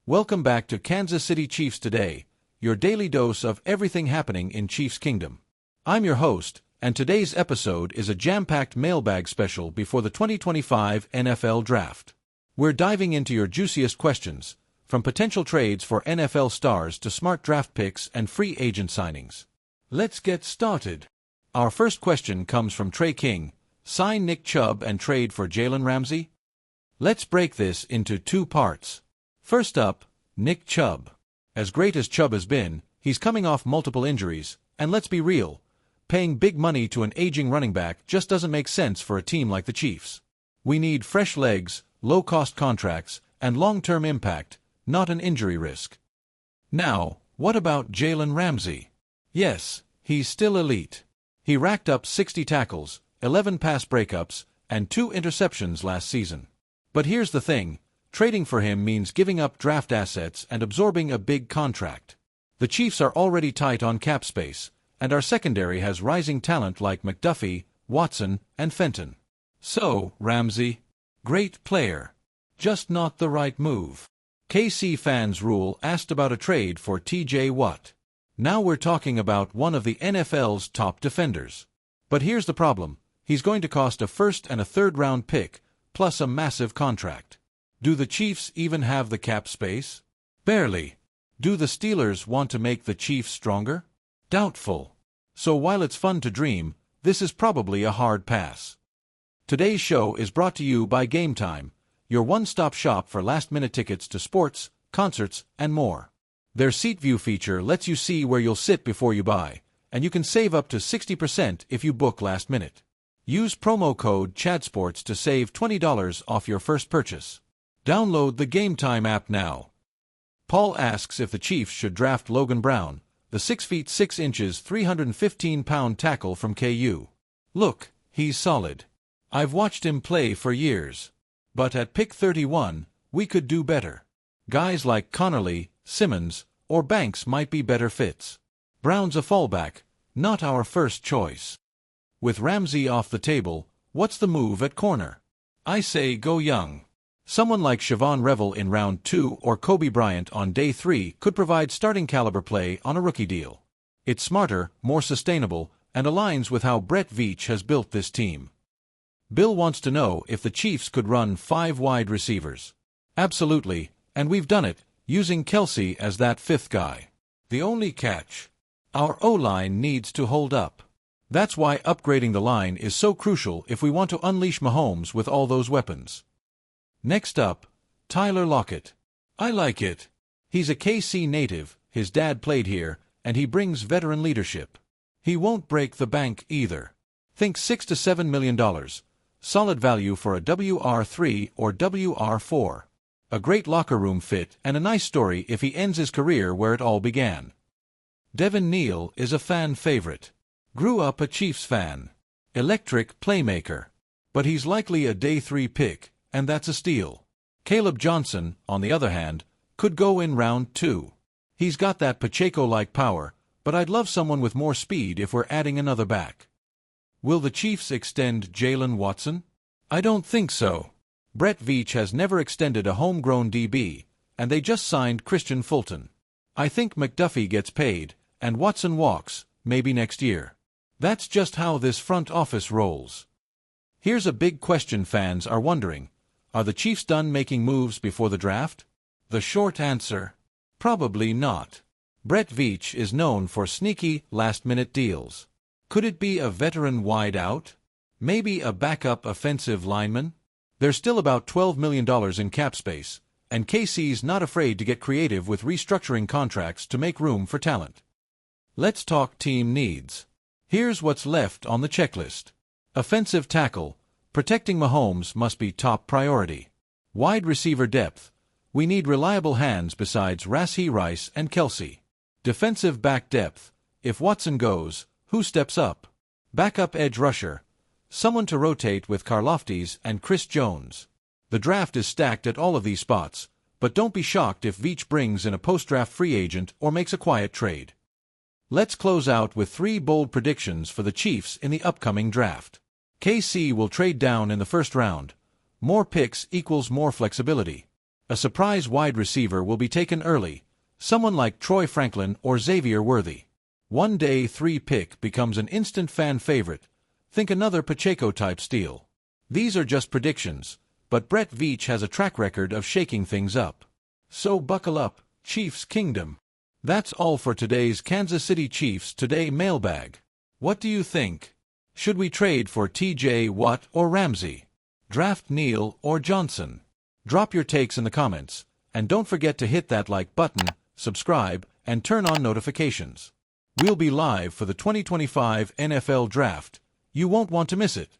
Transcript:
Welcome back to Kansas City Chiefs Today, your daily dose of everything happening in Chiefs Kingdom. I'm your host, and today's episode is a jam-packed mailbag special before the 2025 NFL Draft. We're diving into your juiciest questions, from potential trades for NFL stars to smart draft picks and free agent signings. Let's get started. Our first question comes from Trey King. Sign Nick Chubb and trade for Jalen Ramsey? Let's break this into two parts. First up, Nick Chubb. As great as Chubb has been, he's coming off multiple injuries, and let's be real, paying big money to an aging running back just doesn't make sense for a team like the Chiefs. We need fresh legs, low-cost contracts, and long-term impact, not an injury risk. Now, what about Jalen Ramsey? Yes, he's still elite. He racked up 60 tackles, 11 pass breakups, and 2 interceptions last season. But here's the thing, trading for him means giving up draft assets and absorbing a big contract. The Chiefs are already tight on cap space, and our secondary has rising talent like McDuffie, Watson, and Fenton. So, Ramsey, great player, just not the right move. KC Fans Rule asked about a trade for TJ Watt. Now we're talking about one of the NFL's top defenders. But here's the problem, he's going to cost a first and a third-round pick, plus a massive contract. Do the Chiefs even have the cap space? Barely. Do the Steelers want to make the Chiefs stronger? Doubtful. So while it's fun to dream, this is probably a hard pass. Today's show is brought to you by Game Time, your one-stop shop for last-minute tickets to sports, concerts, and more. Their Seat View feature lets you see where you'll sit before you buy, and you can save up to 60% if you book last minute. Use promo code CHADSPORTS to save $20 off your first purchase. Download the Game Time app now. Paul asks if the Chiefs should draft Logan Brown, the 6 feet 6 inches 315-pound tackle from KU. Look, he's solid. I've watched him play for years. But at pick 31, we could do better. Guys like Connerly, Simmons, or Banks might be better fits. Brown's a fallback, not our first choice. With Ramsey off the table, what's the move at corner? I say go young. Someone like Siobhan Revel in round 2 or Kobe Bryant on day 3 could provide starting caliber play on a rookie deal. It's smarter, more sustainable, and aligns with how Brett Veach has built this team. Bill wants to know if the Chiefs could run 5 wide receivers. Absolutely, and we've done it, using Kelsey as that 5th guy. The only catch: our O-line needs to hold up. That's why upgrading the line is so crucial if we want to unleash Mahomes with all those weapons. Next up, Tyler Lockett. I like it. He's a KC native, his dad played here, and he brings veteran leadership. He won't break the bank either. Think $6 to $7 million. Solid value for a WR3 or WR4. A great locker room fit and a nice story if he ends his career where it all began. Devin Neal is a fan favorite. Grew up a Chiefs fan. Electric playmaker. But he's likely a day 3 pick, and that's a steal. Caleb Johnson, on the other hand, could go in round 2. He's got that Pacheco-like power, but I'd love someone with more speed if we're adding another back. Will the Chiefs extend Jalen Watson? I don't think so. Brett Veach has never extended a homegrown DB, and they just signed Christian Fulton. I think McDuffie gets paid, and Watson walks, maybe next year. That's just how this front office rolls. Here's a big question fans are wondering. Are the Chiefs done making moves before the draft? The short answer: probably not. Brett Veach is known for sneaky, last-minute deals. Could it be a veteran wideout? Maybe a backup offensive lineman? There's still about $12 million in cap space, and KC's not afraid to get creative with restructuring contracts to make room for talent. Let's talk team needs. Here's what's left on the checklist. Offensive tackle. Protecting Mahomes must be top priority. Wide receiver depth. We need reliable hands besides Rashee Rice and Kelsey. Defensive back depth. If Watson goes, who steps up? Backup edge rusher. Someone to rotate with Karlaftis and Chris Jones. The draft is stacked at all of these spots, but don't be shocked if Veach brings in a post-draft free agent or makes a quiet trade. Let's close out with 3 bold predictions for the Chiefs in the upcoming draft. KC will trade down in the first round. More picks equals more flexibility. A surprise wide receiver will be taken early, someone like Troy Franklin or Xavier Worthy. One day 3 pick becomes an instant fan favorite. Think another Pacheco-type steal. These are just predictions, but Brett Veach has a track record of shaking things up. So buckle up, Chiefs Kingdom. That's all for today's Kansas City Chiefs Today mailbag. What do you think? Should we trade for TJ Watt or Ramsey? Draft Neal or Johnson? Drop your takes in the comments, and don't forget to hit that like button, subscribe, and turn on notifications. We'll be live for the 2025 NFL Draft. You won't want to miss it.